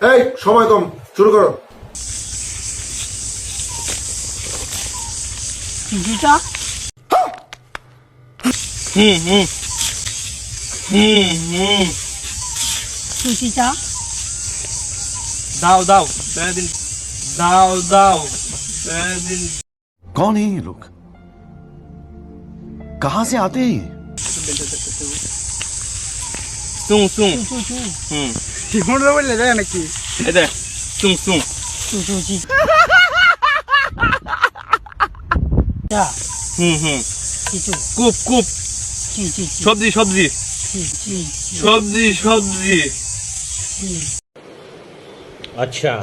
এই সময় কম, শুরু করো। চিচিটা চিচিটা दाव दाव दिन दाव दाव दिन कौन है ये लोग? कहां से आते हैं ये? सुं सुं চু চু জীবনটা বললে যায় নাকি? इधर सुं सुं চু চু চি চা চিচু कूप कूप চি চি চি सब्जी सब्जी চি চি सब्जी सब्जी अच्छा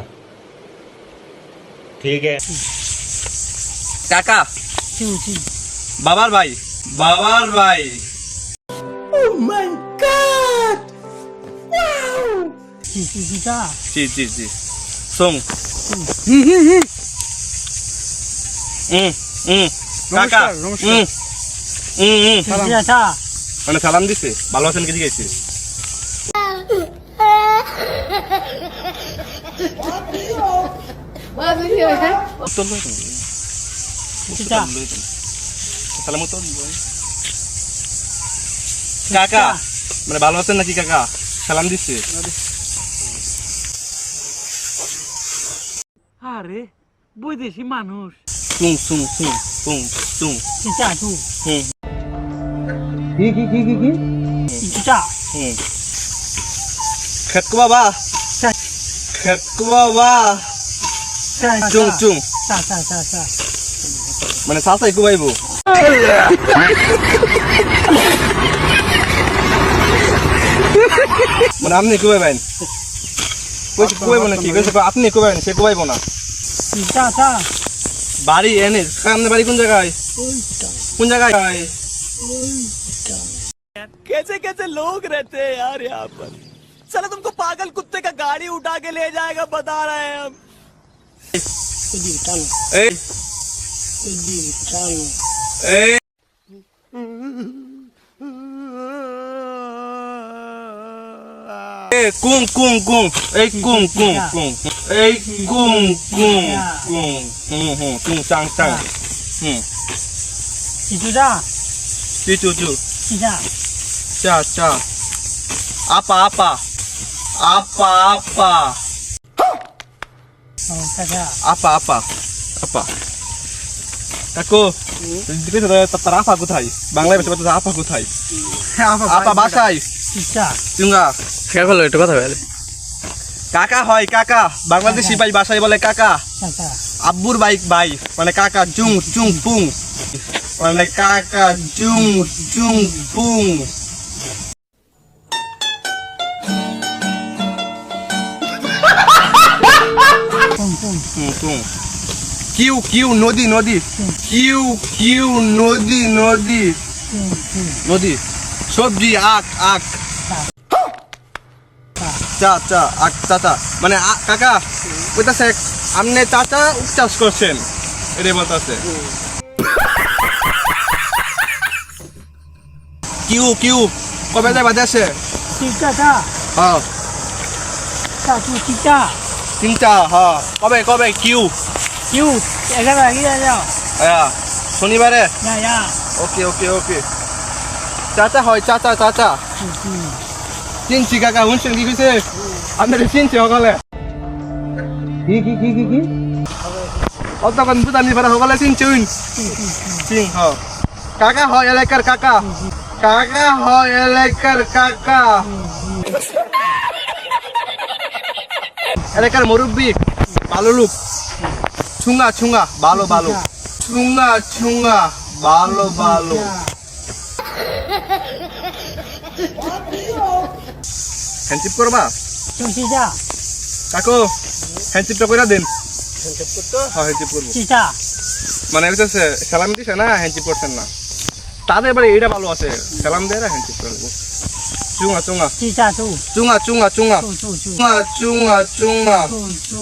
ठीक है काका চু চি बाबार भाई बाबार भाई চি চিচিটা जी जी जी सुं কাকা নমস্কার। চিচিটা মানে সালাম দিছে ভালো আছেন কি জিজ্ঞাসা চিচিটা সালাম তো কাকা মানে ভালো আছেন নাকি কাকা সালাম দিচ্ছে আরে বৈদেশি মানুষ। সুং সুং সুং সুং সুং চিচা চু হুম চিচিটা হুম খেতকো বাবা চা খেতকো বাবা চা চুং চুং চা চা চা চা মানে সাসাই কুবাইবো মানে আপনি কুবাইবেন কইছে কুবাইবো নাকি কইছে আপনি কুবাইবেন সে কুবাইবো না চিচা চা বাড়ি এনে সামনে বাড়ি কোন জায়গায় কোন জায়গায় कैसे कैसे लोग रहते हैं यार यहाँ पर। साला तुमको पागल कुत्ते का गाड़ी उठा के ले जाएगा बता रहे हैं हम। চালো এই চালো এই কুং কুং কুং এই কুং কুং কুং এই কুং কুং কুং হুম হুম কুং চাং চাং হুম চিচুটা চু চু চু চিচা চা চা আপা আপা আপা আপা ও চাচা আপা আপা আপা কাকু তার আপা কোথায় বাংলায় বলতে আপা কোথায় আপা বাসায় চিচা চুঙ্গা শেয়ার করলো একটু কথা বলে কাকা হয় কাকা বাংলাদেশি ভাই বাসায় বলে কাকা চাচা আব্বুর বাইক ভাই মানে কাকা চুং চুং পুং মানে কাকা চুং চুং পুং পুং পুং পুং কিউ কিউ নদী নদী কিউ কিউ নদী নদী পুং পুং নদী সবজি আখ আখ চা চা আখ চাচা মানে কাকা কইতাছে আপনি চাচা চাষ করছেন এটাই বলতেছে কিউ কিউ কবে যাই বাজে আসে চিচা চা হ্যাঁ চা চু চিচা তিনটা হ্যাঁ কবে কবে কিউ ইউ এগারো এগিয়ে যাও হ্যাঁ শনিবারে ইয়া ইয়া ওকে ওকে ওকে চাচা হয় চাচা চাচা চিনছি কাকা শুনছেন কি কইছে আপনার চিনছি সকলে কি অতক্ষণ বুঝানি পারা সকলে চিনছুন চিন হ কাকা হয় এলাকার কাকা কাকা হয় এলাকার কাকা এলাকার মুরব্বী ভালো লোক ছুঙ্গা ছুঙ্গা ভালো ভালো ছুঙ্গা ছুঙ্গা ভালো ভালো হ্যান্ডশিপ করবা চিচা কাকু হ্যান্ডশিপটা করে দিন হ্যাঁ হ্যান্ডশিপ করবো চিচা মানে হচ্ছে সালাম দিছে না হ্যান্ডশিপ করছেন না তাদের এবারে এটা ভালো আছে সালাম দেয় না হ্যান্ডশিপ করবো চুঙ্গা চুঙ্গা চিচা চু চুঙ্গা চুঙ্গা চুঙ্গা চু চু চু চুঙ্গা চুঙ্গা চুঙ্গা চু চু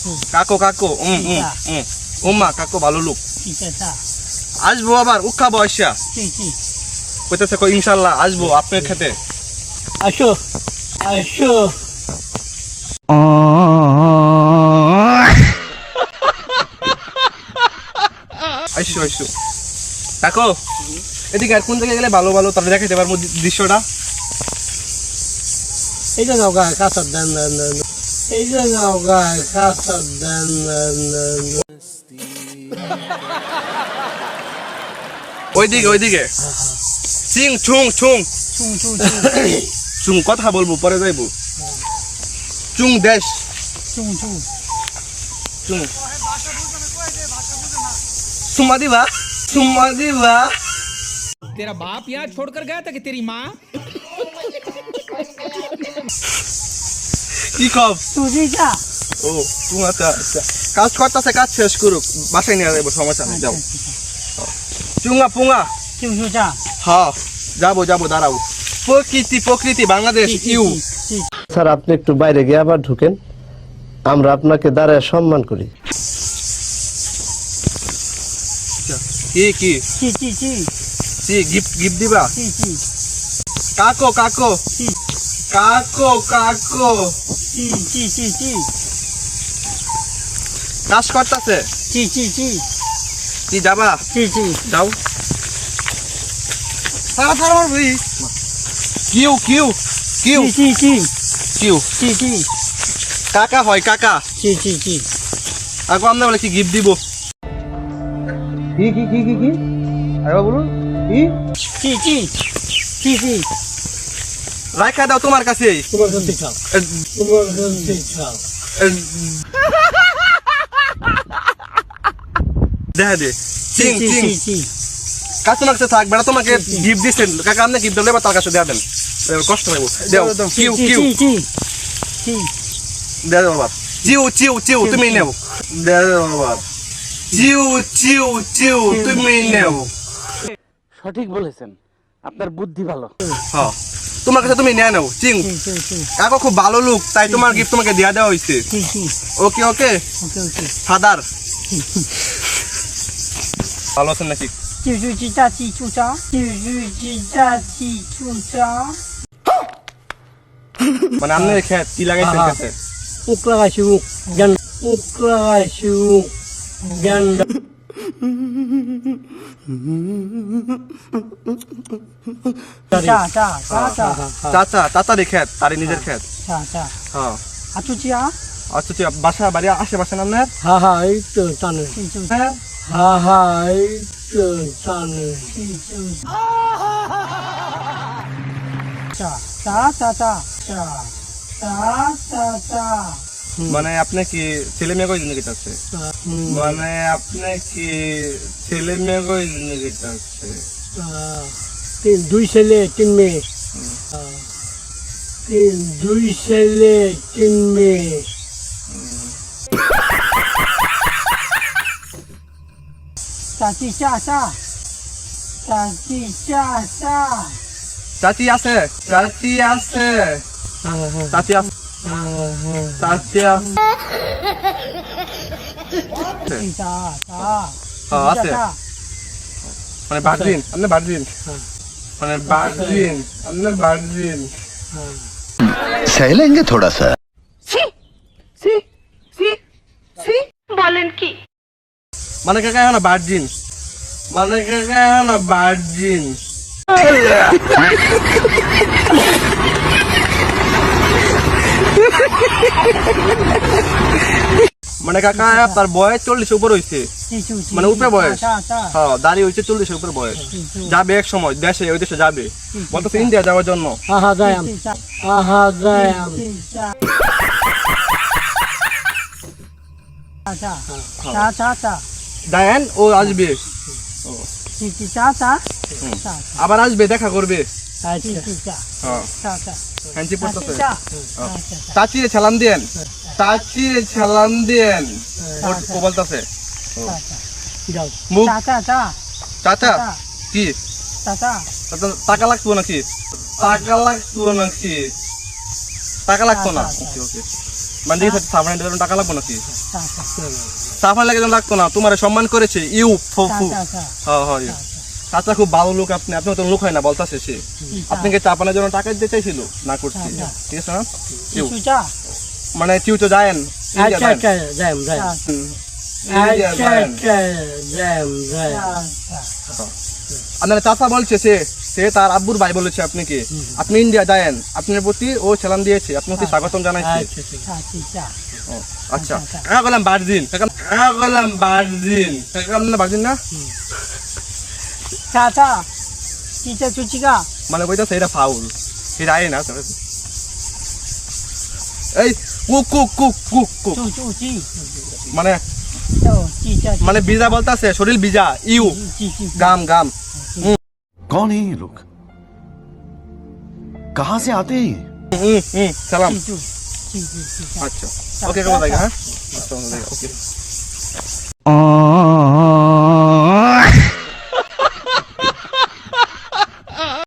চু কাকু কাকু উম্মা কাকু ভালো লোক চিচা চা আসবো আবার উক্ষা বয়সা চি চি কইতেছে ইনশাল্লাহ আসবো আপনার খেতে আসো আসো কাকু এদিকে আর কোন জায়গায় গেলে ভালো ভালো তাহলে দেখাইতে পারবো দৃশ্যটা? এই যে নৌকা কাঁচার দেন দেন দেন এই যে নৌকা কাঁচার দেন দেন দেন ওইদিকে চিং ছুং ছুং চুং চুং চুং কথা বলবো পরে যাইবো চুং দেশ চুং চুং চুং সুম্মা দিবা तेरा बाप यहाँ छोड़कर गया था कि तेरी माँ কি কব সুজিটা ও চুং আচ্ছা কাজ করতেছে কাজ শেষ করুক বাসায় নিয়ে যাবো সমস্যা নেই যাও চুঙ্গা পুঙ্গা চুং চুংটা হ্যাঁ যাবো দাঁড়াও প্রকৃতি বাংলাদেশ ইউ স্যার আপনি একটু বাইরে গিয়ে আবার ঢুকেন, আমরা আপনাকে দাঁড়ায় সম্মান করি। কি চি চি চি সি গিফট দিবা চি চি কাকো চি চি চি চি চি কাজ করতেছে চি চি চি কি যাবা চি চি যাও সারা মারবি কিউ চি চি চি কিউ চি চি কাকা হয় কাকা চি চি চি কাকু আমরা বলে কি গিফট দিব কি আরে বলুন কি চি চি চি চি রাখা দাও তোমার কাছে তোমার কাছে চাও তোমার কাছে চাও দেখা দে চিং চি চিং চি চি কাস্টমার কাছে থাক বেড়া তোমাকে গিফট দিচ্ছেন কাকা আপনি গিফট দিলে তার কাছে দেয়া দেন কষ্ট হইব দেও কিউ চি চি চি দেও বাবা চিউ তুমি নেও দেও বাবা চিউ তুমি নেও সঠিক বলেছেন, আপনার বুদ্ধি ভালো। হ্যাঁ তোমার কাছে তুমি নিয়ে নাও চিং চি চি কাকা খুব ভালো লোক তাই তোমার গিফট তোমাকে দেওয়া হয়েছে চি চি ওকে ওকে ফাদার ভালো আছেন নাকি 就是鸡炸鸡猪炸，就是鸡炸鸡猪炸。 মানে আপনার খেত কি লাগাইছেন খেতে Ukra shuk, gan. Ukra shuk, gan. চাচারই খেত তারই নিজের খেত হ্যাঁ আচ্ছা বাসা বাড়ি আশেপাশে আপনার Ha ha, itu tanah. Ha ha, itu tanah. মানে আপনি কি ছেলে মেয়ে কয়জন গেট আছে মানে আপনি কি ছেলে মেয়ে কয়জন গেট আছে দুই ছেলে তিন মেয়ে দুই ছেলে তিন মেয়ে চাচি চাচা চাচি চাচা চাচি আছে চাচি আছে চাচি আছে চাচি আছে আছে মানে ভার্জিন আপনি ভার্জিন মানে ভার্জিন আপনি ভার্জিন सहलेंगे थोड़ा सा মানে কাকা এখন ভার্জিন মানে কাকা এখন ভার্জিন মানে কাকা তার বয়স 40 উপর হয়েছে মানে উপরে বয়স হ্যাঁ দাঁড়িয়ে হয়েছে 40 উপরে বয়স যাবে এক সময় দেশে ওই দেশে যাবে বলতেছে ইন্ডিয়া যাওয়ার জন্য ডায়ান ও আসবে আবার আসবে দেখা করবে হ্যান্ডি পড়তেছে চাচিরে সালাম দেন চাচিরে সালাম দেন ও বলতেছে মুখ চাচা কি টাকা লাগতো নাকি টাকা লাগতো নাকি টাকা লাগতো না ওকে ওকে মানে সাফাই টাকা লাগবো নাকি সাফাই লাগে লাগতো না তোমার সম্মান করেছে ইউ ফু হ্যাঁ চাচা খুব ভালো লোক আপনি আপনার তো লোক হয় না বলতেছে সে আপনাকে চা পানের জন্য টাকা দিতে চাইছিল না করছি ঠিক আছে না চিউ মানে চিউ তো যায়েন আপনার চাচা বলছে সে তার আব্বুর ভাই বলেছে আপনাকে আপনি ইন্ডিয়া যায়েন আপনার প্রতি ও সালাম দিয়েছে আপনাকে স্বাগতম জানাইছে ও, আচ্ছা কাকা বললাম বার্জিন কাকা বললাম বার্জিন কাকা আপনার বার্জিন না চাচা চিচা চুচিকা মানে কইতাছে এটা ফাউল এটা আয় না এই cook cook cook cook cook চুচি মানে চিচা মানে বিজা বলতাছে শরীর বিজা ইউ চিচি গাম গাম कौन है ये लोग कहाँ से आते हैं ये? সালাম চিচু চিচু আচ্ছা ওকে কেমন লাগে হ্যাঁ আচ্ছা ওকে